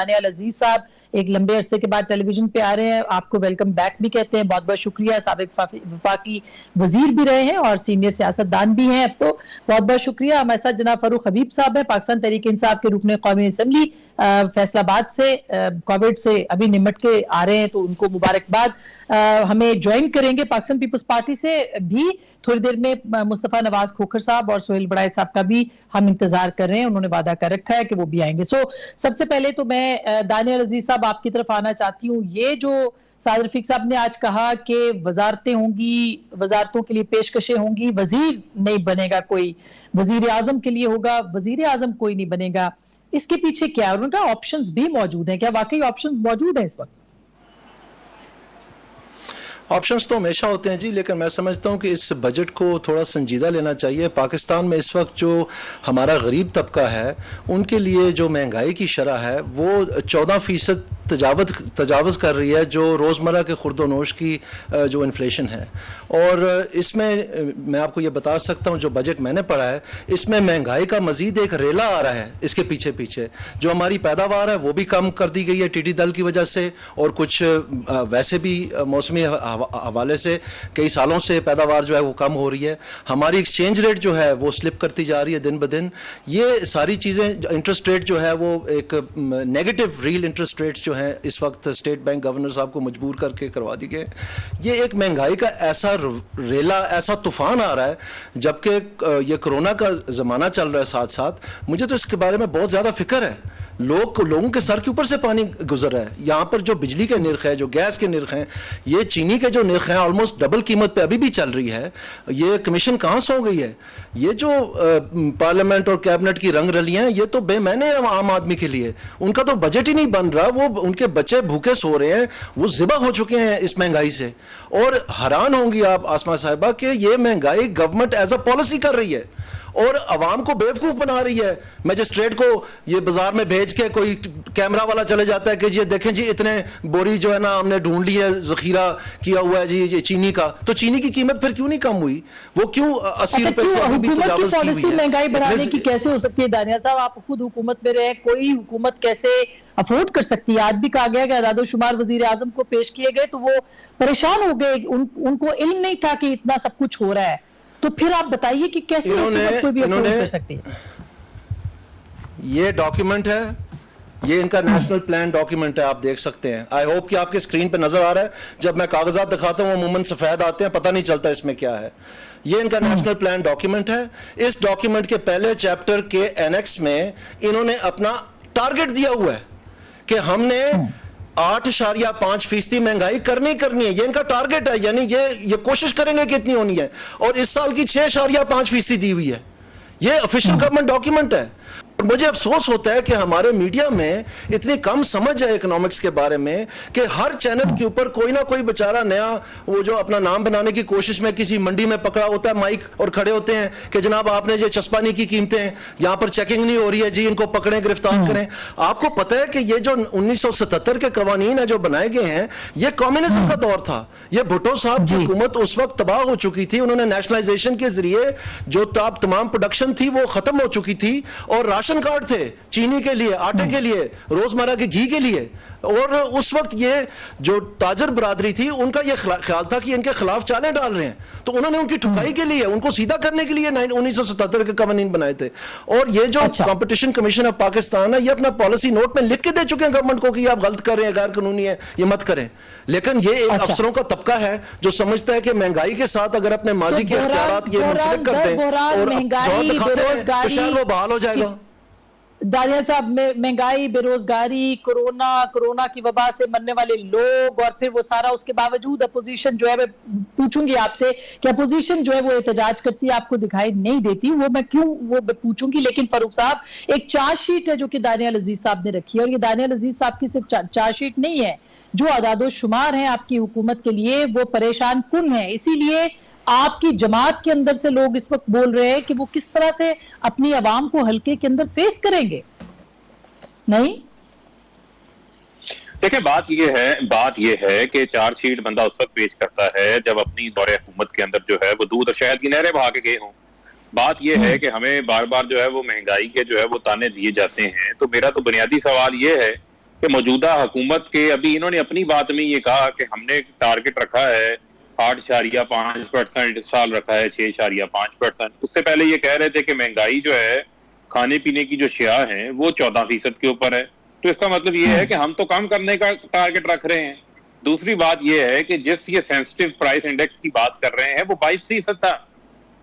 दानियाल अजीज साहब एक लंबे अरसे के बाद टेलीविजन पे आ रहे हैं, आपको वेलकम बैक भी कहते हैं, बहुत बहुत शुक्रिया। साबिक वफाकी वजीर भी रहे हैं और सीनियर सियासतदान भी हैं, अब तो बहुत बहुत शुक्रिया। हमारे साथ जनाब फारूक हबीब साहब है, पाकिस्तान तहरीक इंसाफ के रुकने कौमी असम्बली फैसलाबाद से, कोविड से अभी निमट के आ रहे हैं, तो उनको मुबारकबाद। हमें ज्वाइन करेंगे पाकिस्तान पीपल्स पार्टी से भी थोड़ी देर में मुस्तफा नवाज खोखर साहब और सोहेल बड़ाई साहब का भी हम इंतजार कर रहे हैं, उन्होंने वादा कर रखा है कि वो भी आएंगे। सबसे पहले तो मैं दानियाल अजीज साहब आपकी तरफ आना चाहती हूँ। ये जो साद रफीक साहब ने आज कहा कि वजारतें होंगी, वजारतों के लिए पेशकशें होंगी, वजीर नहीं बनेगा कोई, वजीर आजम के लिए होगा, वजीर आजम कोई नहीं बनेगा, इसके पीछे क्या है? उनका ऑप्शंस भी मौजूद हैं, क्या वाकई ऑप्शंस मौजूद हैं इस वक्त? ऑप्शंस तो हमेशा होते हैं जी, लेकिन मैं समझता हूं कि इस बजट को थोड़ा संजीदा लेना चाहिए। पाकिस्तान में इस वक्त जो हमारा गरीब तबका है, उनके लिए जो महंगाई की शरह है वो 14% तजावज़ कर रही है, जो रोज़मर्रा के खुर्दोनोश की जो इन्फ्लेशन है। और इसमें मैं आपको ये बता सकता हूँ, जो बजट मैंने पढ़ा है, इसमें महंगाई का मज़ीद एक रेला आ रहा है। इसके पीछे पीछे जो हमारी पैदावार है वो भी कम कर दी गई है टिड्डी दल की वजह से, और कुछ वैसे भी मौसमी हवाले से कई सालों से पैदावार जो है वो कम हो रही है। हमारी एक्सचेंज रेट जो है वो स्लिप करती जा रही है दिन ब दिन। ये सारी चीज़ें, इंटरेस्ट रेट जो है वो एक नेगेटिव रियल इंटरेस्ट रेट जो है इस वक्त स्टेट बैंक गवर्नर साहब को मजबूर करके करवा दी गए। ये एक महंगाई का ऐसा रेला, ऐसा तूफान आ रहा है, जबकि ये कोरोना का ज़माना चल रहा है साथ साथ। मुझे तो इसके बारे में बहुत ज़्यादा फिक्र है। लोगों के सर के ऊपर से पानी गुजर रहा है। यहाँ पर जो बिजली के निर्ख है, जो गैस के निर्ख हैं, ये चीनी के जो निर्ख हैं ऑलमोस्ट डबल कीमत पे अभी भी चल रही है। ये कमीशन कहाँ से हो गई है? ये जो पार्लियामेंट और कैबिनेट की रंग रलियां हैं, ये तो बेमैने है आम आदमी के लिए। उनका तो बजट ही नहीं बन रहा, वो उनके बच्चे भूखे सो रहे हैं, वो ज़िबा हो चुके हैं इस महंगाई से। और हैरान होंगी आप आसमा साहिबा कि ये महंगाई गवर्नमेंट एज अ पॉलिसी कर रही है और अवाम को बेवकूफ बना रही है। मजिस्ट्रेट को ये बाजार में भेज के कोई कैमरा वाला चले जाता है कि ये देखें जी, इतने बोरी जो है ना हमने ढूंढ ली है, जखीरा किया हुआ है जी ये चीनी का। तो चीनी की कीमत फिर क्यों नहीं कम हुई? वो क्यों 80 रुपए से अभी भी तजावुज़ की हुई है? महंगाई बढ़ाने की कैसे हो सकती है? दानियाल साहब, आप खुद हुकूमत में रहे, कोई हुकूमत कैसे अफोर्ड कर सकती है? आज भी कहा गया कि आदादोशुमार वजीर आजम को पेश किए गए तो वो परेशान हो गए, उनको इल्म नहीं था कि इतना सब कुछ हो रहा है। तो फिर आप बताइए कि कैसे कोई भी अफोर्ड कर सकती है? ये डॉक्यूमेंट है, ये इनका नेशनल प्लान डॉक्यूमेंट है, आप देख सकते हैं। आई होप कि आपके स्क्रीन पे नजर आ रहा है। जब मैं कागजात दिखाता हूँ अमूमन सफेद आते हैं, पता नहीं चलता इसमें क्या है। ये इनका नेशनल प्लान डॉक्यूमेंट है। इस डॉक्यूमेंट के पहले चैप्टर के एनेक्स में इन्होंने अपना टारगेट दिया हुआ है कि हमने 8.5% महंगाई करनी है। ये इनका टारगेट है, यानी ये कोशिश करेंगे कितनी होनी है। और इस साल की 6.5% दी हुई है। ये ऑफिशियल गवर्नमेंट डॉक्यूमेंट है। मुझे अफसोस होता है कि हमारे मीडिया में इतनी कम समझ है इकोनॉमिक्स के बारे में कि हर चैनल के ऊपर कोई ना कोई बेचारा नया वो जो अपना नाम बनाने की कोशिश में किसी मंडी में पकड़ा होता है माइक और खड़े होते हैं कि जनाब आपने जो चस्पानी की कीमतें यहाँ पर चेकिंग नहीं हो रही है जी, इनको पकड़ें, गिरफ्तार करें। आपको पता है कि ये जो 1977 के कवानीन है जो बनाए गए हैं, ये कम्युनिज्म का दौर था। ये भुट्टो साहब की हुकूमत उस वक्त तबाह हो चुकी थी। उन्होंने नेशनलाइजेशन के जरिए जो तमाम प्रोडक्शन थी वो खत्म हो चुकी थी, और राशन कार्ड थे चीनी के लिए, आटे के लिए, रोजमर्रा के घी के लिए। और उस वक्त ये जो ताजर बरादरी थी, उनका ये ख्याल था कि इनके खिलाफ चालें डाल रहे हैं, तो उन्होंने उनकी ठुकाई के लिए, उनको सीधा करने के लिए 1977 के कवानीन बनाए थे। और ये जो कंपटीशन कमीशन ऑफ पाकिस्तान है, ये अपना पॉलिसी नोट में लिख के दे चुके हैं गवर्नमेंट को कि आप गलत कर रहे हैं, गैर कानूनी है, ये मत करें। लेकिन ये एक अफसरों का तबका है जो समझता है कि महंगाई के साथ अगर अपने माजी के अख्तियारात ये मुंसलिक कर दें और तो शायद वो बहाल हो जाएगा। दानियाल साहब, महंगाई, बेरोजगारी, कोरोना की वबा से मरने वाले लोग, और फिर वो सारा, उसके बावजूद अपोजिशन जो है, मैं पूछूंगी आपसे कि अपोजिशन जो है वो एहतजाज करती है, आपको दिखाई नहीं देती, वो मैं क्यों वो पूछूंगी। लेकिन फारूक साहब, एक चार्जशीट है जो कि दानियाल अजीज साहब ने रखी है, और ये दानियाल अजीज साहब की सिर्फ चार्जशीट नहीं है, जो आदादोशुमार है आपकी हुकूमत के लिए वो परेशान कुन है। इसीलिए आपकी जमात के अंदर से लोग इस वक्त बोल रहे हैं कि वो किस तरह से अपनी आवाम को हल्के के अंदर फेस करेंगे। नहीं, देखिए बात ये है कि चार्जशीट बंदा उस वक्त पेश करता है जब अपनी दौरे हुकूमत के अंदर जो है वो दूध और शहद की नहरें बहा के गए हों। बात ये है कि हमें बार बार जो है वो महंगाई के जो है वो ताने दिए जाते हैं। तो मेरा तो बुनियादी सवाल ये है कि मौजूदा हुकूमत के, अभी इन्होंने अपनी बात में ये कहा कि हमने टारगेट रखा है 8.5%, इस साल रखा है 6.5%। उससे पहले ये कह रहे थे कि महंगाई जो है, खाने पीने की जो शिया है वो 14% के ऊपर है। तो इसका मतलब ये है कि हम तो कम करने का टारगेट रख रहे हैं। दूसरी बात ये है कि जिस ये सेंसिटिव प्राइस इंडेक्स की बात कर रहे हैं वो 22% था,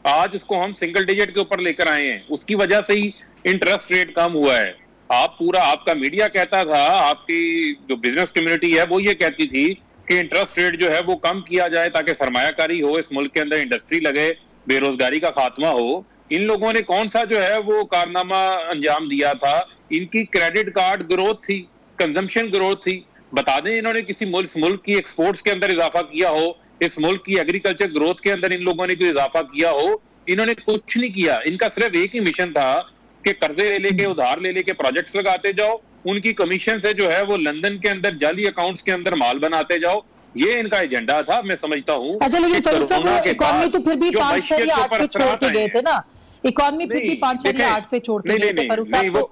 आज उसको हम सिंगल डिजिट के ऊपर लेकर आए हैं। उसकी वजह से ही इंटरेस्ट रेट कम हुआ है। आपका मीडिया कहता था, आपकी जो बिजनेस कम्युनिटी है वो ये कहती थी कि इंटरेस्ट रेट जो है वो कम किया जाए ताकि सरमायाकारी हो, इस मुल्क के अंदर इंडस्ट्री लगे, बेरोजगारी का खात्मा हो। इन लोगों ने कौन सा जो है वो कारनामा अंजाम दिया था? इनकी क्रेडिट कार्ड ग्रोथ थी, कंजम्पशन ग्रोथ थी। बता दें इन्होंने किसी मुल्क की एक्सपोर्ट्स के अंदर इजाफा किया हो, इस मुल्क की एग्रीकल्चर ग्रोथ के अंदर इन लोगों ने कोई इजाफा किया हो? इन्होंने कुछ नहीं किया। इनका सिर्फ एक ही मिशन था कि कर्जे ले लेके, उधार ले लेके प्रोजेक्ट्स लगाते जाओ, उनकी कमीशन से जो है वो लंदन के अंदर जाली अकाउंट्स के अंदर माल बनाते जाओ। ये इनका एजेंडा था, मैं समझता हूँ। अच्छा, लेकिन फारूक साहब इकोनॉमी तो फिर भी 5 या 8 पे छोड़ के गए थे ना, इकोनॉमी फिर भी 5 या 8 पे छोड़ के गए थे फारूक साहब। तो वो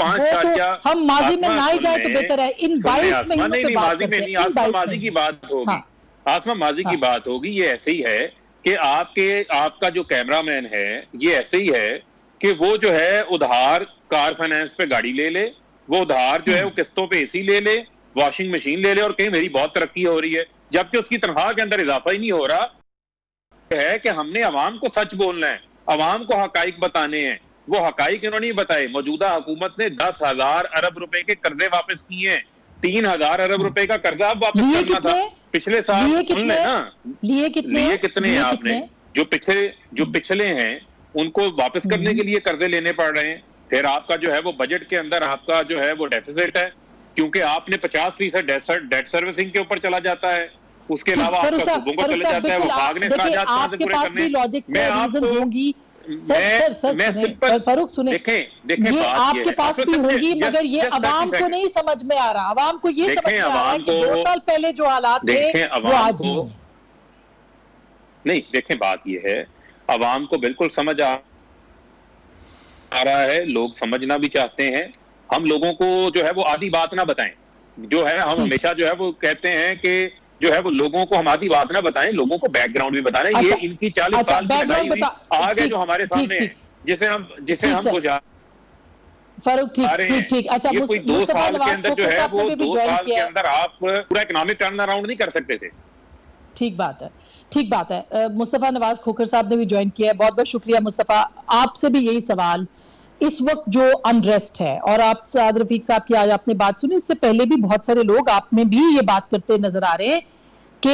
हम माजी में ना ही जाए तो बेहतर है। इन 22 महीनों पे बात करते हैं। माजी की बात होगी, आसमा माजी की बात होगी। ये ऐसे ही है कि आपका जो कैमरामैन है ये ऐसे ही है कि वो जो है उधार कार फाइनेंस पे गाड़ी ले ले, वो उधार जो है वो किस्तों पे एसी ले ले, वॉशिंग मशीन ले ले और कहीं मेरी बहुत तरक्की हो रही है, जबकि उसकी तनख्वाह के अंदर इजाफा ही नहीं हो रहा है। कि हमने अवाम को सच बोलना है, अवाम को हकाइक बताने हैं। वो हकाइक इन्होंने बताए। मौजूदा हुकूमत ने 10,000 अरब रुपए के कर्जे वापस किए हैं। 3,000 अरब रुपए का कर्जा अब वापस करना था पिछले साल। सुन ले ना, लिए कितने हैं आपने? जो पिछले हैं उनको वापस करने के लिए कर्जे लेने पड़ रहे हैं। फिर आपका जो है वो बजट के अंदर आपका जो है वो डेफिसिट है, क्योंकि आपने 50% डेट सर्विसिंग के ऊपर चला जाता है। उसके अलावा आपका सूबों को चले जाता है, वो भागने खराजात कहां से पूरे करने। मैं आपको मैं सिंपल फारूक सुने, देखें ये आपके पास भी होगी, मगर ये अवाम को नहीं समझ में आ रहा। अवाम को ये समझ में आ रहा है कि 2 साल पहले जो हालात थे वो आज नहीं। देखें, बात ये है, अवाम को बिल्कुल समझ आ रहा है, लोग समझना भी चाहते हैं। हम लोगों को जो है वो आधी बात ना बताएं। जो है हम हमेशा जो है वो कहते हैं कि जो है वो लोगों को हम आधी बात ना बताएं, लोगों को बैकग्राउंड भी बताएं। ये इनकी 40 साल की लड़ाई हुई आगे जो हमारे सामने है, जिसे हम गुजार फारूक ठीक। अच्छा, ये कोई 2 साल के अंदर जो है वो 2 साल के अंदर आप पूरा इकोनॉमिक टर्न अराउंड नहीं कर सकते थे। ठीक बात है। मुस्तफा नवाज खोखर साहब ने भी ज्वाइन किया है। बहुत बहुत शुक्रिया मुस्तफा। आपसे भी यही सवाल, इस वक्त जो अनरेस्ट है, और आप साद रफीक साहब की आज आपने बात सुनी, इससे पहले भी बहुत सारे लोग आप में भी ये बात करते नजर आ रहे हैं कि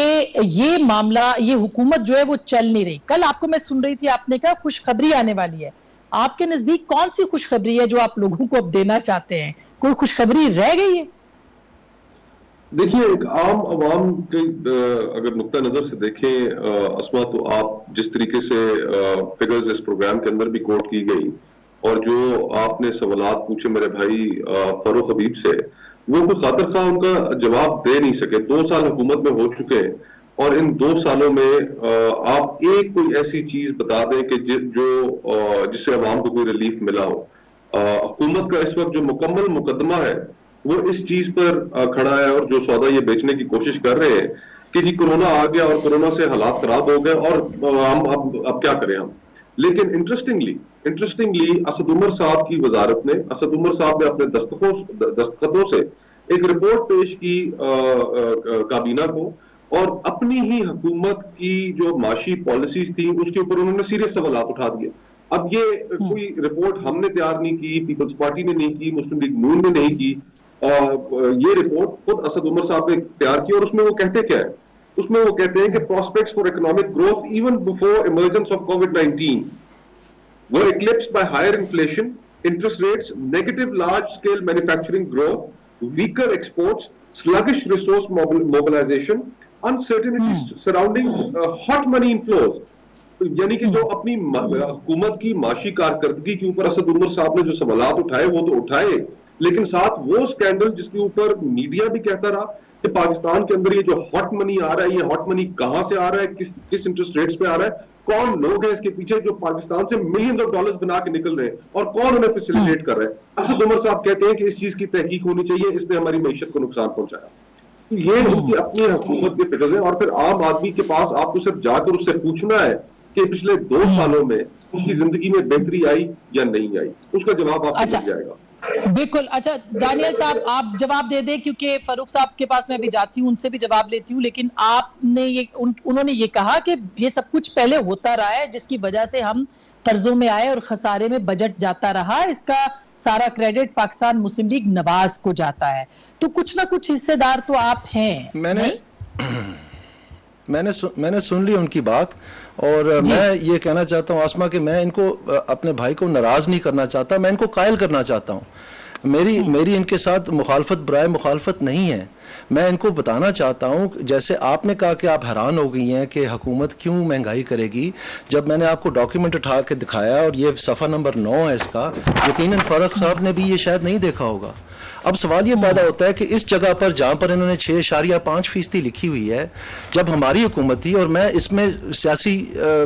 ये मामला, ये हुकूमत जो है वो चल नहीं रही। कल आपको मैं सुन रही थी, आपने कहा खुशखबरी आने वाली है। आपके नजदीक कौन सी खुशखबरी है जो आप लोगों को अब देना चाहते हैं? कोई खुशखबरी रह गई है? देखिए, एक आम अवाम के अगर नुक्ता नजर से देखें अस्मा, तो आप जिस तरीके से फिगर्स इस प्रोग्राम के अंदर भी कोट की गई और जो आपने सवालात पूछे मेरे भाई फरूक हबीब से, वो कोई खातिर खा उनका जवाब दे नहीं सके। 2 साल हुकूमत में हो चुके हैं और इन 2 सालों में आप एक कोई ऐसी चीज बता दें कि जिससे अवाम को कोई रिलीफ मिला हो। हुकूमत का इस वक्त जो मुकम्मल मुकदमा है वो इस चीज पर खड़ा है, और जो सौदा ये बेचने की कोशिश कर रहे हैं कि जी कोरोना आ गया और कोरोना से हालात खराब हो गए और हम अब क्या करें हम। लेकिन इंटरेस्टिंगली असद उमर साहब की वजारत ने, असद उमर साहब ने अपने दस्तखतों से एक रिपोर्ट पेश की काबीना को, और अपनी ही हुकूमत की जो माशी पॉलिसीज थी उसके ऊपर उन्होंने सीरियस सवाल उठा दिए। अब ये कोई रिपोर्ट हमने तैयार नहीं की, पीपल्स पार्टी ने नहीं की, मुस्लिम लीग नून ने नहीं की, ये रिपोर्ट खुद असद उमर साहब ने तैयार की। और उसमें वो कहते क्या है? उसमें वो कहते हैं कि prospects for economic growth even before emergence of COVID-19 were eclipsed by higher inflation, interest rates, negative large-scale manufacturing growth, weaker exports, sluggish resource mobilization, uncertainty surrounding hot money inflows. यानी कि जो अपनी हुकूमत की माशी कारकर्दगी के ऊपर असद उमर साहब ने जो सवालात उठाए वो तो उठाए, लेकिन साथ वो स्कैंडल जिसके ऊपर मीडिया भी कहता रहा कि पाकिस्तान के अंदर ये जो हॉट मनी आ रहा है, ये हॉट मनी कहां से आ रहा है, किस इंटरेस्ट रेट्स पे आ रहा है, कौन लोग हैं इसके पीछे जो पाकिस्तान से मिलियन ऑफ डॉलर्स बना के निकल रहे हैं और कौन उन्हें फैसिलिटेट कर रहा है। असद उमर साहब कहते हैं कि इस चीज की तहकीक होनी चाहिए, इसने हमारी मईशत को नुकसान पहुंचाया। ये उनकी अपनी हुकूमत के फिगर्स हैं। और फिर आम आदमी के पास आपको सिर्फ जाकर उससे पूछना है कि पिछले 2 सालों में उसकी जिंदगी में बेहतरी आई या नहीं आई, उसका जवाब आपको मिल जाएगा। बिल्कुल। अच्छा दानियल साहब आप जवाब दे दें, क्योंकि फारूक साहब के पास मैं भी जाती हूँ, उनसे भी जवाब लेती हूँ, लेकिन आपने उन्होंने ये कहा कि ये सब कुछ पहले होता रहा है जिसकी वजह से हम कर्जों में आए और खसारे में बजट जाता रहा, इसका सारा क्रेडिट पाकिस्तान मुस्लिम लीग नवाज को जाता है, तो कुछ ना कुछ हिस्सेदार तो आप हैं। मैंने सुन ली उनकी बात और मैं ये कहना चाहता हूँ आसमा कि मैं इनको अपने भाई को नाराज नहीं करना चाहता, मैं इनको कायल करना चाहता हूँ। मेरी इनके साथ मुखालफत बराए मुखालफत नहीं है। मैं इनको बताना चाहता हूँ, जैसे आपने कहा कि आप हैरान हो गई हैं कि हुकूमत क्यों महंगाई करेगी, जब मैंने आपको डॉक्यूमेंट उठा के दिखाया और ये सफ़ा नंबर 9 है इसका, यकीनन फारूक साहब ने भी ये शायद नहीं देखा होगा। अब सवाल ये पैदा होता है कि इस जगह पर जहाँ पर इन्होंने 6.5% लिखी हुई है, जब हमारी हुकूमत थी, और मैं इसमें सियासी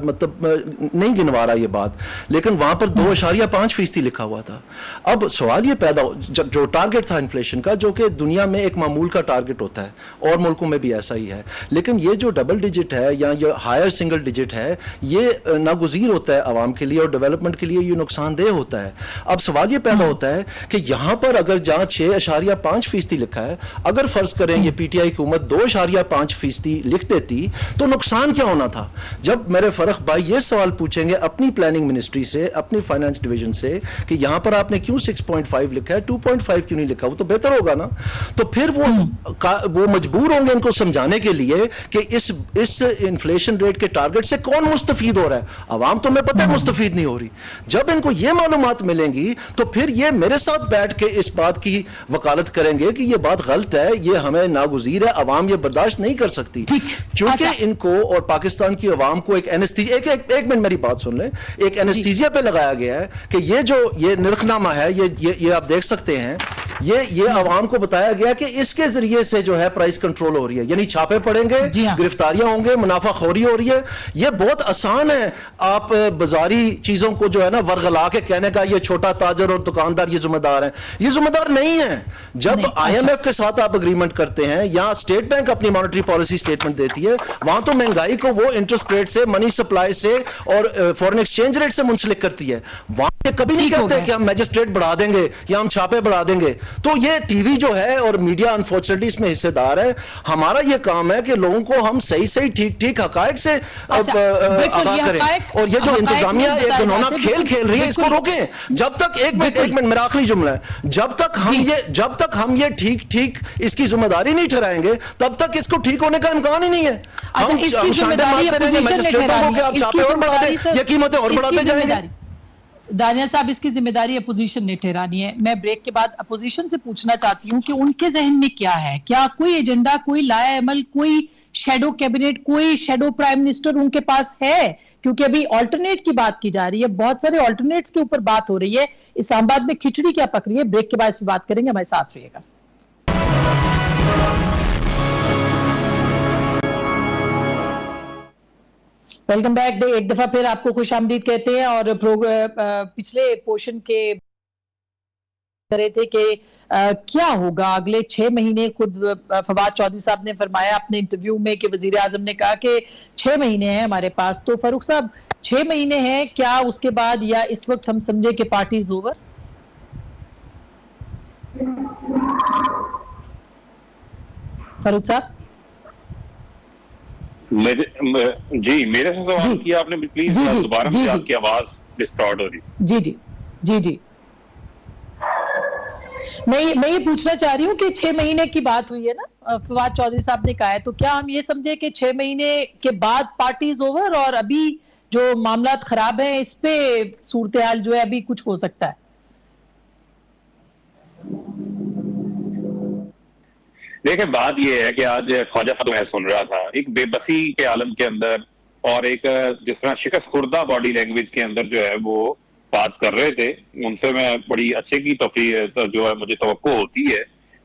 मतलब नहीं गिनवा रहा ये बात, लेकिन वहाँ पर 2.5% लिखा हुआ था। अब सवाल ये पैदा जो टारगेट था इन्फ्लेशन का, जो कि दुनिया में एक मामूल का टारगेट होता है और मुल्कों में भी ऐसा ही है, लेकिन ये जो डबल डिजिट है या ये हायर सिंगल डिजिट है, ये नागुज़ीर होता है आवाम के लिए और डेवलपमेंट के लिए ये नुकसानदेह होता है। अब सवाल ये पैदा होता है कि यहाँ पर अगर जहाँ 6.5% लिखा है, अगर फर्ज करें ये पीटीआई हुकूमत 2.5% लिख देती तो नुकसान क्या होना था। जब मेरे फरख भाई ये सवाल पूछेंगे अपनी प्लानिंग मिनिस्ट्री से, अपनी फाइनेंस डिवीजन से कि यहाँ पर आपने क्यों 6.5 लिखा है, 2.5 क्यों नहीं लिखा, वो तो बेहतर होगा ना। तो फिर वो मजबूर होंगे इनको समझाने के लिए कि इस इन्फ्लेशन रेट के टारगेट से कौन मुस्तफीद हो रहा है। आवाम तो मैं पता है मुस्तफीद नहीं हो रही। जब इनको ये मालूमात मिलेंगी तो फिर ये मेरे साथ बैठ के इस बात की वकालत करेंगे कि ये बात गलत है, ये हमें नागुज़ीर है, अवाम ये बर्दाश्त नहीं कर सकती। क्योंकि इनको और पाकिस्तान की अवाम को एक एनेस्थीसिया, एक मिनट मेरी बात सुन लें, एक एनेस्थीसिया पे लगाया गया है कि ये निर्खनामा है, ये आप देख सकते हैं, ये अवाम को बताया गया कि इसके जरिए से जो है प्राइस कंट्रोल हो रही है, यानी छापे पड़ेंगे, गिरफ्तारियां होंगे, मुनाफाखोरी हो रही है। ये बहुत आसान है आप बाजारी चीजों को जो है ना वर्गला के कहने का ये छोटा ताजर और दुकानदार ये जिम्मेदार है। ये जिम्मेदार नहीं है। जब IMF के साथ आप एग्रीमेंट करते हैं या स्टेट बैंक अपनी मॉनेटरी पॉलिसी स्टेटमेंट देती है, वहां तो महंगाई को वो इंटरेस्ट रेट से, मनी सप्लाई से और फॉरेन एक्सचेंज रेट से मुंसलिक करती है। वहां ये कभी नहीं कहते कि हम मैजिस्ट्रेट बढ़ा देंगे या हम छापे बढ़ा देंगे। तो ये टीवी जो है और मीडिया अनफॉर्चुनेटली इसमें हिस्सेदार है। हमारा ये काम है कि लोगों को हम सही ठीक हकायक से आगाह करें, और ये जो इंतजामिया एक घिनौना खेल खेल रही है इसको रोकें। जब तक एक मिनट मेरा आखिरी जुमला है, जब तक हम ये ठीक इसकी जिम्मेदारी नहीं ठहराएंगे तब तक इसको ठीक होने का इम्कान ही नहीं है। हम जिम्मेदारी ये कीमतें और बढ़ाते जाएंगे। दानियल साहब, इसकी जिम्मेदारी अपोजिशन ने ठहरानी है। मैं ब्रेक के बाद अपोजिशन से पूछना चाहती हूँ कि उनके जहन में क्या है, क्या कोई एजेंडा, कोई लाया अमल, कोई शैडो कैबिनेट, कोई शैडो प्राइम मिनिस्टर उनके पास है? क्योंकि अभी ऑल्टरनेट की बात की जा रही है, बहुत सारे ऑल्टरनेट्स के ऊपर बात हो रही है। इस्लामाबाद में खिचड़ी क्या पक रही है? ब्रेक के बाद इस पर बात करेंगे, हमारे साथ रहिएगा। Welcome back. एक दफा फिर आपको खुशामदीद कहते हैं। और पिछले पोर्शन के करे थे कि क्या होगा अगले 6 महीने। खुद फवाद चौधरी साहब ने फरमाया अपने इंटरव्यू में कि वजीर आजम ने कहा कि 6 महीने हैं हमारे पास। तो फारूक साहब, 6 महीने हैं क्या उसके बाद, या इस वक्त हम समझे कि पार्टी इज ओवर? फारूक साहब मेरे से सवाल किया आपने, प्लीज दोबारा मुझे आपकी आवाज डिस्टॉर्ट हो रही। जी मैं ये पूछना चाह रही हूँ कि 6 महीने की बात हुई है ना, फवाद चौधरी साहब ने कहा है, तो क्या हम ये समझे कि 6 महीने के बाद पार्टी इज ओवर और अभी जो मामला खराब है इस पे सूरत हाल जो है अभी कुछ हो सकता है? देखिए, बात यह है कि आज ख्वाजा साहब मैं सुन रहा था एक बेबसी के आलम के अंदर और एक जिस तरह शिकस्त खुर्दा बॉडी लैंग्वेज के अंदर जो है वो बात कर रहे थे, उनसे मैं बड़ी अच्छे की जो है मुझे तवक्को होती है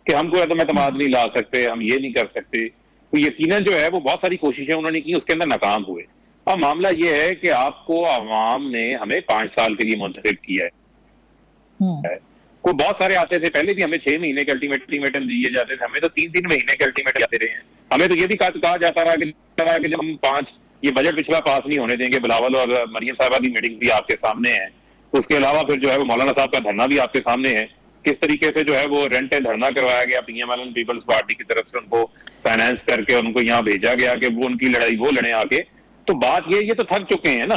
कि हम कोई अदम एतमाद नहीं ला सकते, हम ये नहीं कर सकते। तो यकीनन जो है वो बहुत सारी कोशिशें उन्होंने की, उसके अंदर नाकाम हुए। अब मामला ये है कि आपको आवाम ने हमें 5 साल के लिए मुंतखब किया है। को बहुत सारे आते थे, पहले भी हमें 6 महीने के अल्टीमेटम दिए जाते थे, हमें तो 3-3 महीने के अल्टीमेटम आते रहे हैं। हमें तो ये भी कहा जाता रहा कि जब हम 5 ये बजट पिछला पास नहीं होने देंगे। बिलावल और मरियम साहबा की मीटिंग्स भी आपके सामने है। उसके अलावा फिर जो है वो मौलाना साहब का धरना भी आपके सामने है, किस तरीके से जो है वो रेंट धरना करवाया गया पीएमएल पीपल्स पार्टी की तरफ से, उनको फाइनेंस करके उनको यहाँ भेजा गया कि वो उनकी लड़ाई वो लड़े आके। तो बात ये तो थक चुके हैं ना,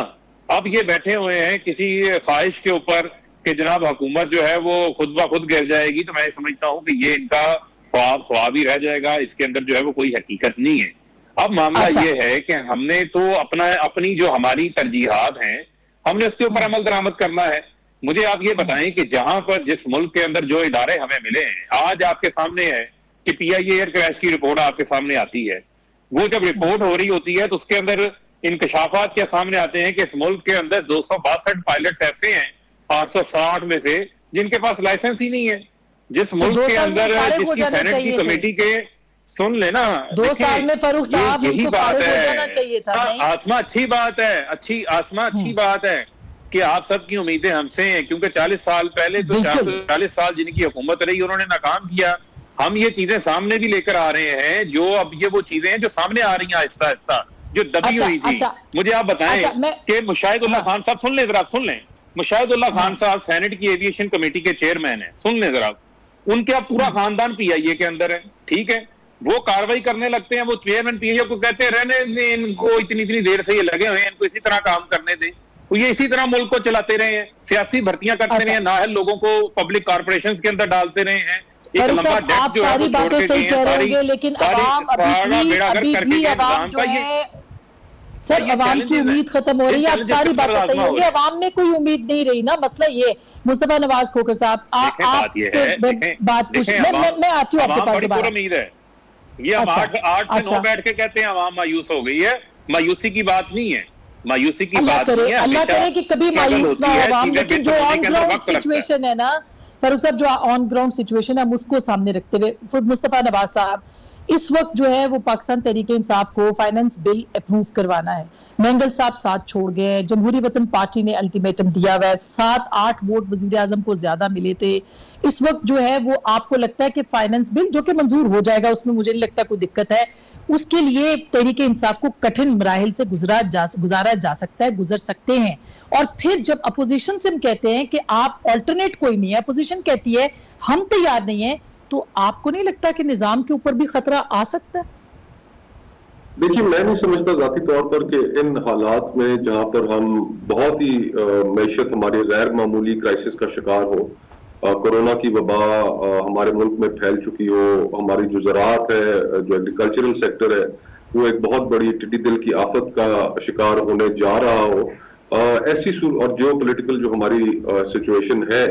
अब ये बैठे हुए हैं किसी ख्वाहिश के ऊपर कि जनाब हुकूमत जो है वो खुद ब खुद गिर जाएगी। तो मैं समझता हूँ कि ये इनका ख्वाब ही रह जाएगा, इसके अंदर जो है वो कोई हकीकत नहीं है। अब मामला ये है कि हमने तो अपनी जो हमारी तरजीहात हैं हमने उसके ऊपर अमल दरामद करना है। मुझे आप ये बताएं कि जहां पर जिस मुल्क के अंदर जो इदारे हमें मिले हैं, आज आपके सामने है कि पीआईए एयर क्रैश की रिपोर्ट आपके सामने आती है। वो जब रिपोर्ट हो रही होती है तो उसके अंदर इंकशाफात क्या सामने आते हैं कि इस मुल्क के अंदर 262 पायलट्स ऐसे हैं 860 में से जिनके पास लाइसेंस ही नहीं है। जिस मुल्क के अंदर जिसकी सेनेट की कमेटी के सुन लेना 2 साल में फारूक साहब यही बात है चाहिए था। आसमा अच्छी बात है, अच्छी बात है कि आप सबकी उम्मीदें हमसे हैं, क्योंकि 40 साल पहले तो 40 साल जिनकी हुकूमत रही उन्होंने नाकाम किया। हम ये चीजें सामने भी लेकर आ रहे हैं, जो अब ये वो चीजें हैं जो सामने आ रही हैं आहिस्ता आहिस्ता, जो दबी हुई थी। मुझे आप बताएं कि मुशाहिदुल्लाह खान साहब, सुन लें जरा, सुन लें, मुशाहिदुल्लाह खान साहब सेनेट की एविएशन कमेटी के चेयरमैन है, सुन लें जरा, उनके अब पूरा खानदान पीआईए के अंदर है, ठीक है। वो कार्रवाई करने लगते हैं, वो चेयरमैन पीआईए को कहते हैं रहने इनको, इतनी देर से ये लगे हुए हैं, इनको इसी तरह काम करने दें। वो ये इसी तरह मुल्क को चलाते रहे हैं, सियासी भर्तियां करते रहे हैं, नाअहल लोगों को पब्लिक कॉर्पोरेशंस के अंदर डालते रहे हैं। एक लंबा डेट जो है वो छोड़ के गए हैं, लेकिन सर अवाम की उम्मीद खत्म हो रही है। अब सारी बातें सही होंगी, अवाम में कोई उम्मीद नहीं रही ना। मसला ये मुस्तफा नवाज खोखर साहब आपसे बात पूछ, मैं आती हूँ आपके पास दोबारा। उम्मीद है ये हम 8 से 9 बैठ के कहते हैं अवाम मायूस हो गई है, मायूसी की बात नहीं है, मायूसी की बात नहीं है। अल्लाह करे कि कभी मायूस ना हो अवाम, लेकिन जो ऑन ग्राउंड सिचुएशन है ना फारूक साहब, जो ऑन ग्राउंड सिचुएशन है उसको सामने रखते हुए मुस्तफा नवाज साहब इस वक्त जो है वो पाकिस्तान तहरीके इंसाफ को फाइनेंस बिल अप्रूव करवाना है। मेंगल साहब साथ छोड़ गए, जमहूरी वतन पार्टी ने अल्टीमेटम दिया हुआ है, 7-8 वोट वजीर आजम को ज्यादा मिले थे। इस वक्त जो है वो आपको लगता है कि फाइनेंस बिल जो कि मंजूर हो जाएगा, उसमें मुझे नहीं लगता कोई दिक्कत है, उसके लिए तहरीके इंसाफ को कठिन मराहिल से गुजारा जा सकता है, गुजर सकते हैं। और फिर जब अपोजिशन से हम कहते हैं कि आप ऑल्टरनेट कोई नहीं है, अपोजिशन कहती है हम तैयार नहीं है, तो आपको नहीं लगता कि निजाम के ऊपर भी खतरा आ सकता है? देखिए, मैं नहीं समझता जाती तौर पर कि इन हालात में जहां पर हम बहुत ही मैशत हमारी गैर मामूली क्राइसिस का शिकार हो, कोरोना की वबा हमारे मुल्क में फैल चुकी हो, हमारी जो ज़राअत है, जो एग्रीकल्चरल सेक्टर है, वो एक बहुत बड़ी टिड्डी दिल की आफत का शिकार होने जा रहा हो, ऐसी और जियो पोलिटिकल जो हमारी सिचुएशन है,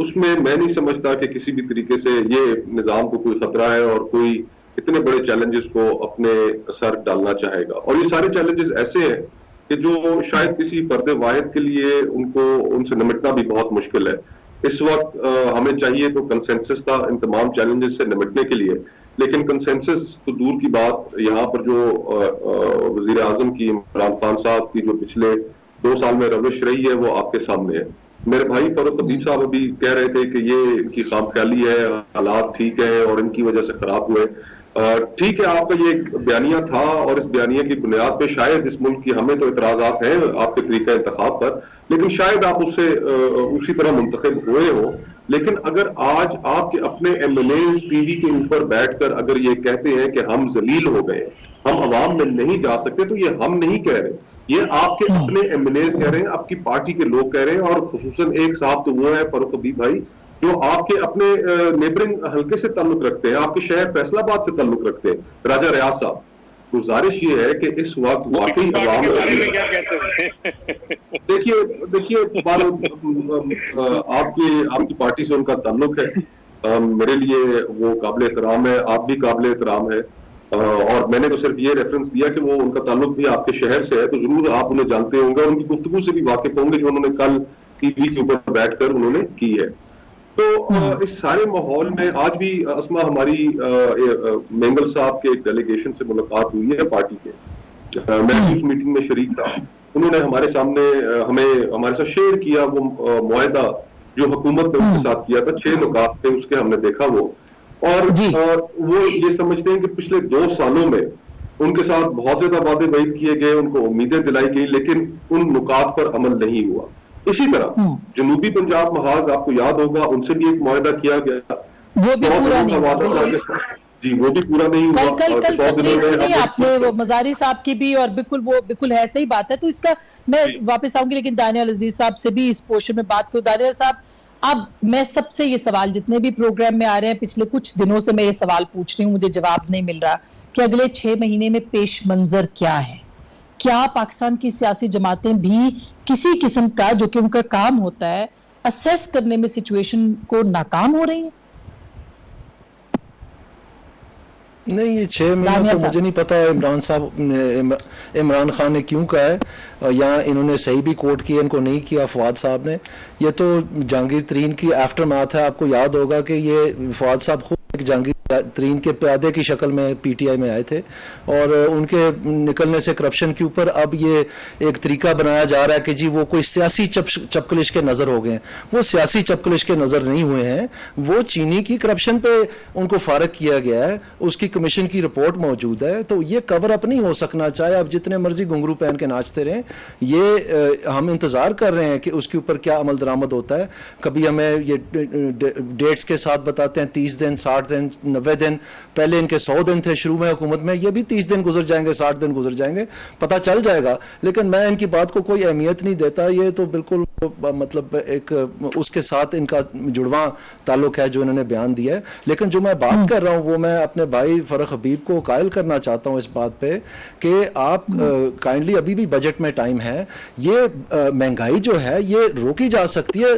उसमें मैं नहीं समझता कि किसी भी तरीके से ये निजाम को कोई खतरा है और कोई इतने बड़े चैलेंजेस को अपने सर डालना चाहेगा। और ये सारे चैलेंजेस ऐसे हैं कि जो शायद किसी फर्द वाहिद के लिए उनसे निपटना भी बहुत मुश्किल है। इस वक्त हमें चाहिए तो कंसेंसस था इन तमाम चैलेंजेस से निपटने के लिए, लेकिन कंसेंसस तो दूर की बात, यहाँ पर जो वजीर आजम की इमरान खान साहब की जो पिछले 2 साल में रविश रही है वो आपके सामने है। मेरे भाई फरूक हबीब साहब अभी कह रहे थे कि ये इनकी खामख्याली है, हालात ठीक है और इनकी वजह से खराब हुए। ठीक है, आपका ये बयानिया था और इस बयानिया की बुनियाद पे शायद इस मुल्क की हमें तो इतराजात हैं आपके तरीका इंतखाब पर, लेकिन शायद आप उससे उसी तरह मुंतखब हुए हो। लेकिन अगर आज आपके अपने एमएलए टीवी के ऊपर बैठकर अगर ये कहते हैं कि हम जलील हो गए, हम अवाम में नहीं जा सकते, तो ये हम नहीं कह रहे, ये आपके अपने एमएलए कह रहे हैं, आपकी पार्टी के लोग कह रहे हैं। और खुसूसन एक साहब तो वो है फरूक हबीब भाई, जो आपके अपने नेबरिंग हल्के से ताल्लुक रखते हैं, आपके शहर फैसलाबाद से ताल्लुक रखते हैं, राजा रियाज साहब। गुजारिश ये है कि इस वक्त वाकई अवाम देखिए आपकी पार्टी से उनका ताल्लुक है, मेरे लिए वो काबिल एहतराम है, आप भी काबिल एहतराम है, और मैंने तो सिर्फ ये रेफरेंस दिया कि वो उनका ताल्लुक भी आपके शहर से है, तो जरूर आप उन्हें जानते होंगे और उनकी गुफ्तगू से भी वाकिफ होंगे जो उन्होंने कल टीवी के ऊपर बैठकर उन्होंने की है। तो इस सारे माहौल में आज भी अस्मा हमारी मेंगल साहब के एक डेलीगेशन से मुलाकात हुई है पार्टी के, मैं उस मीटिंग में शरीक था, उन्होंने हमारे सामने हमारे साथ शेयर किया वो मुआहदा जो हुकूमत ने उसके साथ किया था। 6 नुकात थे उसके, हमने देखा वो, और वो ये समझते हैं कि पिछले 2 सालों में उनके साथ बहुत ज्यादा वादे वाइद किए गए, उनको उम्मीदें दिलाई गई, लेकिन उन नुकात पर अमल नहीं हुआ। इसी तरह जनूबी पंजाब महाज, आपको याद होगा, उनसे भी एक मुआहदा किया गया, वो भी पूरा नहीं हुआ। जी, वो भी पूरा नहीं हुआ। कल तकरीर सुनी आपने वो मजारी साहब की भी, और बिल्कुल है, सही बात है। तो इसका मैं वापस आऊंगी, लेकिन दानियाल अजीज साहब से भी इस पोर्शन में बात करूं। दानियाल साहब, अब मैं सबसे ये सवाल, जितने भी प्रोग्राम में आ रहे हैं पिछले कुछ दिनों से मैं ये सवाल पूछ रही हूँ, मुझे जवाब नहीं मिल रहा कि अगले 6 महीने में पेश मंजर क्या है। क्या पाकिस्तान की सियासी जमातें भी किसी किस्म का, जो कि उनका काम होता है, असेस करने में सिचुएशन को नाकाम हो रही है? नहीं, ये 6 महीने तो मुझे नहीं पता इमरान खान ने क्यों कहा है, या इन्होंने सही भी कोट किया, इनको नहीं किया फवाद साहब ने। ये तो जहांगीर तरीन की आफ्टर मैथ है। आपको याद होगा कि ये फवाद साहब खुद जहांगीर तरीन के प्यादे की शक्ल में पीटीआई में आए थे, और उनके निकलने से करप्शन के ऊपर अब ये एक तरीका बनाया जा रहा है कि जी वो कोई सियासी चपकलिश के नज़र हो गए। वो सियासी चपकलिश के नज़र नहीं हुए हैं, वो चीनी की करप्शन पे उनको फारग किया गया है, उसकी कमीशन की रिपोर्ट मौजूद है। तो ये कवर अप नहीं हो सकना, चाहे आप जितने मर्जी घुंघरू पहन के नाचते रहें। ये हम इंतज़ार कर रहे हैं कि उसके ऊपर क्या अमल दरामद होता है। कभी हमें ये डेट्स के साथ बताते हैं 30 दिन, 60 दिन, 90 दिन। पहले इनके 100 दिन थे शुरू में हुकूमत में, ये भी 30 दिन गुजर जाएंगे, 60 दिन गुजर जाएंगे, पता चल जाएगा। लेकिन मैं इनकी बात को कोई अहमियत नहीं देता। ये तो बिल्कुल मतलब एक उसके साथ इनका जुड़वा ताल्लुक है जो इन्होंने बयान दिया है। लेकिन जो मैं बात कर रहा हूँ वो मैं अपने भाई फरख हबीब को कायल करना चाहता हूँ इस बात पे कि आप काइंडली, अभी भी बजट में टाइम है, ये महंगाई जो है ये रोकी जा सकती है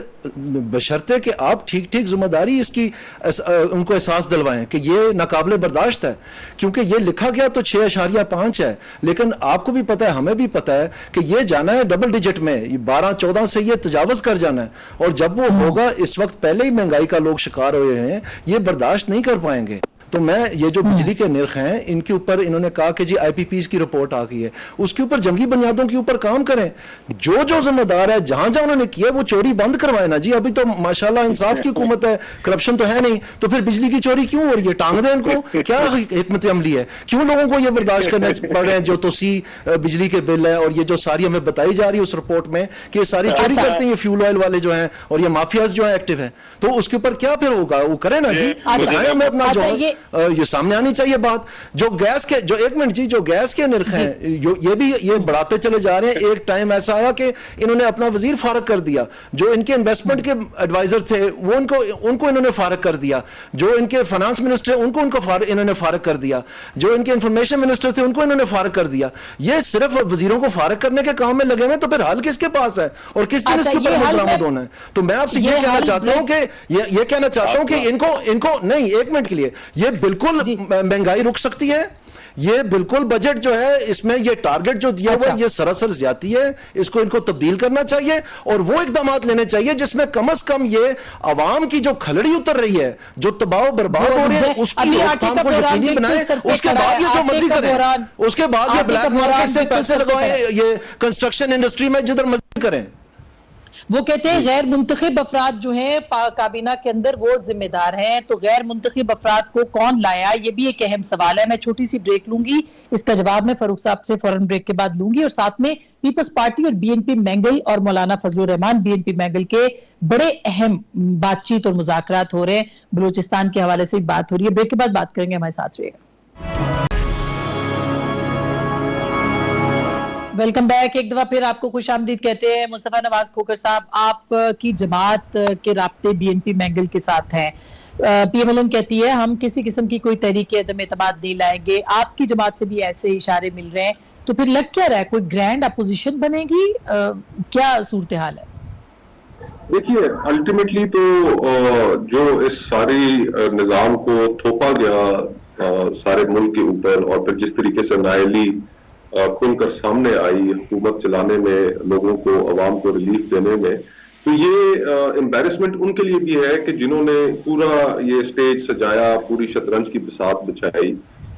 बशर्ते कि आप ठीक ठीक जिम्मेदारी इसकी उनको एहसास दिलवाएं कि ये नाकाबिले बर्दाश्त है। क्योंकि ये लिखा गया तो 6.5 है, लेकिन आपको भी पता है, हमें भी पता है कि ये जाना है डबल डिजिट में, 12-14 से ये तजावज कर जाना है। और जब वो होगा, इस वक्त पहले ही महंगाई का लोग शिकार हुए हैं, ये बर्दाश्त नहीं कर पाएंगे। तो मैं ये जो बिजली के निर्ख हैं इनके ऊपर इन्होंने कहा कि जी आईपीपीज की रिपोर्ट आ गई है, उसके ऊपर जंगी बुनियादों के ऊपर काम करें। जो जो जिम्मेदार है, जहां जहां उन्होंने किया वो चोरी बंद करवाए ना जी। अभी तो माशाल्लाह इंसाफ की हुकूमत है, करप्शन तो है नहीं, तो फिर बिजली की चोरी क्यों हो रही है? टांग दें इनको, क्या हिकमत अमली है? क्यों लोगों को ये बर्दाश्त करने पड़ रहे हैं जो तोसी बिजली के बिल है, और ये जो सारी हमें बताई जा रही है उस रिपोर्ट में कि ये सारी चोरी करते हैं, ये फ्यूल ऑयल वाले जो हैं और ये माफियाज जो है एक्टिव है। तो उसके ऊपर क्या फिर होगा? वो करें ना जी, हमें अपना जो ये सामने आनी चाहिए बात। जो गैस के, जो एक मिनट जी, जो गैस के निर्ख हैं ये बढ़ाते चले जा रहे हैं। एक टाइम ऐसा आया कि इन्होंने अपना वजीर फारग कर दिया, जो इनके इन्वेस्टमेंट के एडवाइजर थे वो उनको इन्होंने फारग कर दिया, जो इनके फाइनेंस मिनिस्टर उनको इन्होंने फारग कर दिया, जो इनके इंफॉर्मेशन मिनिस्टर थे उनको इन्होंने फारग कर दिया। ये सिर्फ वजीरों को फारग करने के काम में लगे हुए, तो फिर हल किसके पास है और किस दिन इसके ऊपर बरामद होना है? तो मैं आपसे ये कहना चाहता हूं कि ये कहना चाहता हूं कि इनको नहीं, एक मिनट के लिए, ये बिल्कुल महंगाई रुक सकती है। ये बिल्कुल बजट जो है इसमें ये टारगेट जो दिया हुआ है ये सरासर ज्यादती है, इसको इनको तब्दील करना चाहिए और वो इकदाम लेने चाहिए जिसमें कम से कम ये आवाम की जो खलड़ी उतर रही है, जो तबाह बर्बाद हो रही है, उसकी रोकथाम को यकीनी बनाए। उसके बाद ये जो मर्जी करें, उसके बाद ये ब्लैक मार्केट से पैसे लगवाएं, ये कंस्ट्रक्शन इंडस्ट्री में जिधर मर्जी करें। वो कहते हैं गैर मुंतखब अफराद जो हैं काबीना के अंदर वो जिम्मेदार हैं। तो गैर मुंतखब अफराद को कौन लाया, ये भी एक अहम सवाल है। मैं छोटी सी ब्रेक लूंगी, इसका जवाब मैं फारूक साहब से फौरन ब्रेक के बाद लूंगी। और साथ में पीपल्स पार्टी और बीएनपी मैंगल और मौलाना फजलुर रहमान बीएनपी मैंगल के बड़े अहम बातचीत और मुज़ाकरात हो रहे हैं, बलूचिस्तान के हवाले से बात हो रही है। ब्रेक के बाद बात करेंगे, हमारे साथ रहिएगा। Welcome back. एक दफा फिर आपको खुश आमदीद कहते हैं। मुस्तफा नवाज खोखर साहब, आपकी जमात के राब्ते बीएनपी मैंगल के साथ हैं। पीएमएलएन कहती है हम किसी किस्म की कोई तहरीक अदम एतमाद नहीं लाएंगे। आपकी जमात से भी ऐसे इशारे मिल रहे हैं, तो फिर लग क्या रहा है, कोई ग्रैंड अपोजिशन बनेगी? क्या सूरत हाल है? देखिए, अल्टीमेटली तो जो इस सारी निजाम को थोपा गया सारे मुल्क के ऊपर, और फिर जिस तरीके से नायली खुलकर सामने आई हुकूमत चलाने में, लोगों को, अवाम को रिलीफ देने में, तो ये एम्बैरेसमेंट उनके लिए भी है कि जिन्होंने पूरा ये स्टेज सजाया, पूरी शतरंज की बिसात बिछाई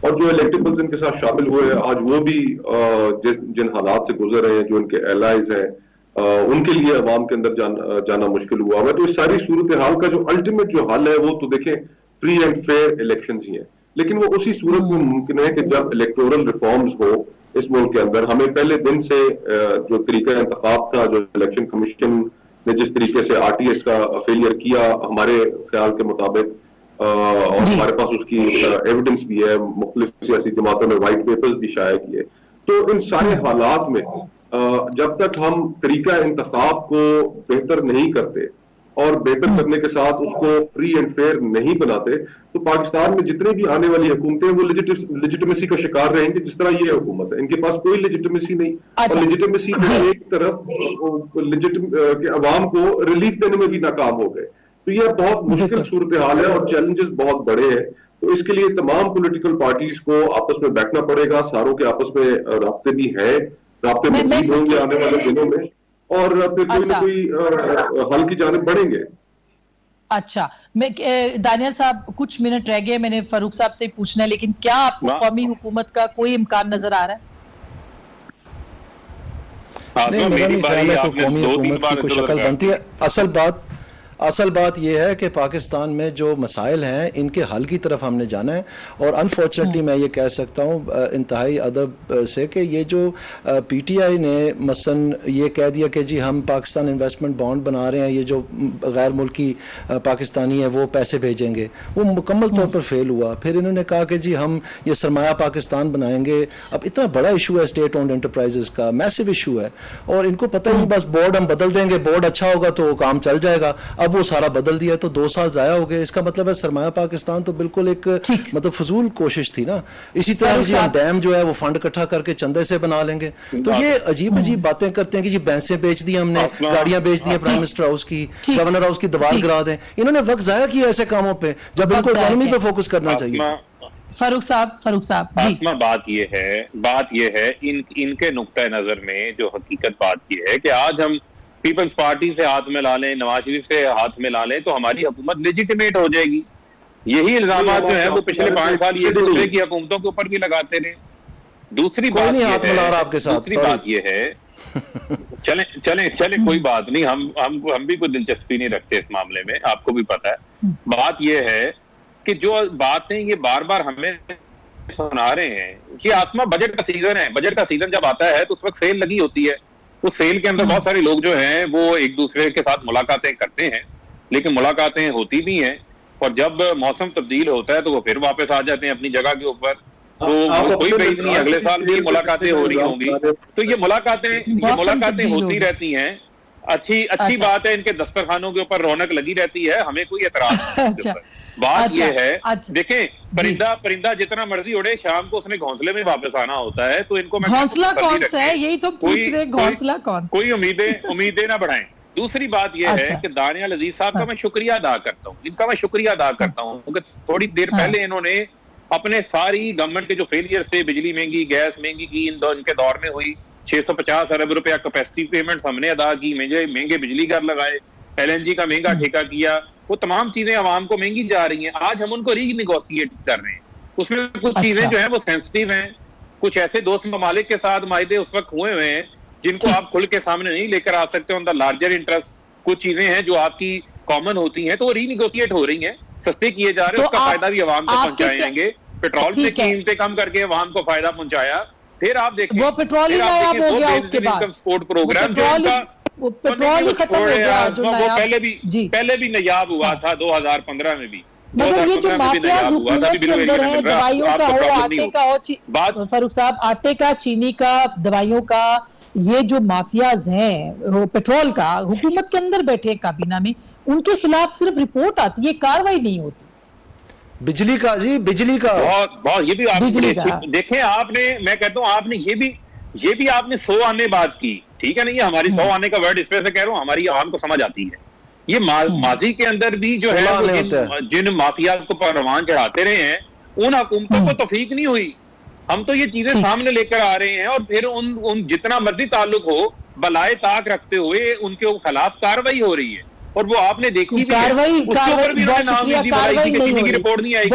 और जो इलेक्टेबल्स इनके साथ शामिल हुए आज वो भी जिन हालात से गुजर रहे हैं, जो इनके एलाइज हैं, उनके लिए अवाम के अंदर जाना मुश्किल हुआ है। तो इस सारी सूरत हाल का जो अल्टीमेट जो हल है वो तो देखें फ्री एंड फेयर इलेक्शंस ही हैं, लेकिन वो उसी सूरत में मुमकिन है कि जब इलेक्टोरल रिफॉर्म्स हो इस मुल्क के अंदर। हमें पहले दिन से जो तरीका इंतखाब था, जो इलेक्शन कमीशन ने जिस तरीके से आरटीएस का फेलियर किया हमारे ख्याल के मुताबिक, और हमारे पास उसकी एविडेंस भी है, मुख्तलिफ सियासी जमातों ने वाइट पेपर्स भी शाया किए। तो इन सारे हालात में जब तक हम तरीका इंतखाब को बेहतर नहीं करते और बेहतर करने के साथ उसको फ्री एंड फेयर नहीं बनाते, तो पाकिस्तान में जितने भी आने वाली हुकूमतें वो लेजिटिमेसी का शिकार रहेंगे, जिस तरह ये हुकूमत है। इनके पास कोई लेजिटिमेसी नहीं, और लेजिटिमेसी एक तरफ अवाम को रिलीफ देने में भी नाकाम हो गए। तो ये बहुत मुश्किल सूरत हाल है और चैलेंजेस बहुत बड़े हैं। तो इसके लिए तमाम पॉलिटिकल पार्टीज को आपस में बैठना पड़ेगा, सारों के आपस में राब्ते भी है, राब्ते मज़ीद होंगे आने वाले दिनों में, और फिर कोई ना कोई हल की जानिब बढ़ेंगे। अच्छा, मैं दानियल साहब कुछ मिनट रह गए, मैंने फारूक साहब से पूछना है, लेकिन क्या आपको कौमी हुकूमत का कोई इम्कान नजर आ रहा है? नहीं, मेरा नहीं ख्याल है कि कौमी हुकूमत की कोई शक्ल बनती है। असल बात यह है कि पाकिस्तान में जो मसाइल हैं इनके हल की तरफ हमने जाना है। और अनफॉर्चुनेटली मैं ये कह सकता हूँ इंतहाई अदब से कि ये जो पीटीआई ने मसलन ये कह दिया कि जी हम पाकिस्तान इन्वेस्टमेंट बॉन्ड बना रहे हैं, ये जो गैर मुल्की पाकिस्तानी है वो पैसे भेजेंगे, वो मुकम्मल तौर पर फेल हुआ। फिर इन्होंने कहा कि जी हम ये सरमाया पाकिस्तान बनाएंगे। अब इतना बड़ा इशू है स्टेट ओन्ड एंटरप्राइजेस का, मैसिव इशू है, और इनको पता नहीं बस बोर्ड हम बदल देंगे, बोर्ड अच्छा होगा तो काम चल जाएगा। अब वो सारा बदल दिया तो 2 साल जाया हो गए। इसका मतलब है सरमाया पाकिस्तान तो बिल्कुल एक मतलब फजूल कोशिश थी ना। इसी तरह जी हम डैम जो है वो फंड इकट्ठा करके चंदे से बना लेंगे। तो ये अजीब अजीब बातें करते हैं कि जी भैंसें बेच दी हमने, गाड़ियां बेच दी प्राइम मिनिस्टर हाउस की, गवर्नर हाउस की दीवार गिरा दें। इन्होंने वक्त जाया किया ऐसे कामों पे जब इनको इकोनॉमी पे फोकस करना चाहिए। फारूक साहब जी, बात ये है इनके नुक्ता नजर में जो हकीकत बात ये है कि आज हम पीपल्स पार्टी से हाथ मिला लें, नवाज शरीफ से हाथ मिला लें तो हमारी हुकूमत लेजिटिमेट हो जाएगी। यही इल्जामात जो है वो पिछले 5 साल ये दूसरे की हुकूमतों के ऊपर भी लगाते रहे। दूसरी बात ये है, चले कोई बात नहीं, हम भी कोई दिलचस्पी नहीं रखते इस मामले में, आपको भी पता है। बात ये है कि जो बातें ये बार बार हमें सुना रहे हैं कि आसमा बजट का सीजन है, बजट का सीजन जब आता है तो उस वक्त सेल लगी होती है। उस सेल के अंदर बहुत सारे लोग जो हैं वो एक दूसरे के साथ मुलाकातें करते हैं, लेकिन मुलाकातें होती भी हैं और जब मौसम तब्दील होता है तो वो फिर वापस आ जाते हैं अपनी जगह के ऊपर। तो कोई बैठ नहीं, अगले साल भी मुलाकातें हो रही होंगी। तो ये मुलाकातें होती रहती हैं। अच्छी बात है, इनके दस्तरखानों के ऊपर रौनक लगी रहती है, हमें कोई एतराज नहीं। बात ये है, देखें परिंदा जितना मर्जी उड़े, शाम को उसने घोंसले में वापस आना होता है। तो इनको घोंसला कौन सा है, यही तो पूछ रहे, घोंसला कौन सा? कोई उम्मीदें ना बढ़ाएं। दूसरी बात यह है कि दानियाल अजीज साहब का मैं शुक्रिया अदा करता हूँ, इनका मैं शुक्रिया अदा करता हूँ क्योंकि थोड़ी देर पहले इन्होंने अपने सारी गवर्नमेंट के जो फेलियर थे, बिजली महंगी, गैस महंगी की इनके दौर में हुई, 650 अरब रुपया कैपेसिटी पेमेंट हमने अदा की, महंगे बिजली घर लगाए, LNG का महंगा ठेका किया, वो तमाम चीजें आवाम को महंगी जा रही हैं। आज हम उनको रीनेगोशिएट कर रहे हैं। उसमें कुछ चीजें जो है वो सेंसिटिव हैं, कुछ ऐसे दोस्त ममालिक के साथ मायदे उस वक्त हुए हुए हैं जिनको आप खुल के सामने नहीं लेकर आ सकते ऑन द लार्जर इंटरेस्ट। कुछ चीजें हैं जो आपकी कॉमन होती हैं तो वो रीनेगोशिएट हो रही हैं, सस्ते किए जा रहे हैं, उसका फायदा भी आवाम को पहुंचाएंगे। पेट्रोल से कीमतें कम करके आवाम को फायदा पहुंचाया। फिर आप देखें वो पेट्रोल ही नायाब हो गया, उसके बाद सपोर्ट प्रोग्राम वो पेट्रोल ही खत्म हो गया, जो पहले भी नायाब हुआ था 2015 में भी। मतलब ये जो माफियाज हुकूमत के अंदर है, दवाइयों का हो, आटे का हो, फारूक साहब आटे का, चीनी का, दवाइयों का, ये जो माफियाज हैं पेट्रोल का, हुकूमत के अंदर बैठे काबीना में, उनके खिलाफ सिर्फ रिपोर्ट आती है, कार्रवाई नहीं होती। बिजली का बहुत ये भी आप देखें, आपने, मैं कहता हूँ आपने ये भी आपने 100 आने बात की, ठीक है ना, ये हमारी 100 आने का वर्ड इस वजह से कह रहा हूँ, हमारी आवाम को समझ आती है। ये माजी के अंदर भी जो है जिन माफियाज को परवान चढ़ाते रहे हैं, उन हुकूमतों को तौफीक नहीं हुई। हम तो ये चीजें सामने लेकर आ रहे हैं और फिर उन जितना मर्जी ताल्लुक हो, बलाए ताक रखते हुए उनके खिलाफ कार्रवाई हो रही है। और वो आपने देखी भी कार्रवाई रिपोर्ट नहीं आई।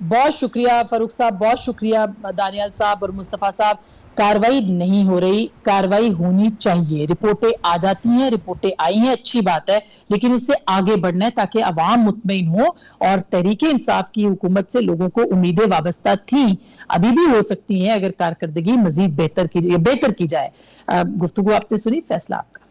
बहुत शुक्रिया फारूक साहब, बहुत शुक्रिया दानियाल साहब और मुस्तफा साहब। कार्रवाई नहीं हो रही, कार्रवाई होनी चाहिए। रिपोर्टें आ जाती हैं, रिपोर्टें आई हैं, अच्छी बात है, लेकिन इससे आगे बढ़ना है ताकि अवाम मुतमईन हो। और तहरीक इंसाफ की हुकूमत से लोगों को उम्मीदें वाबस्ता थी, अभी भी हो सकती हैं अगर कारकर्दगी मजीद बेहतर की जाए। गुफ्तगू आपने सुनी, फैसला आपका।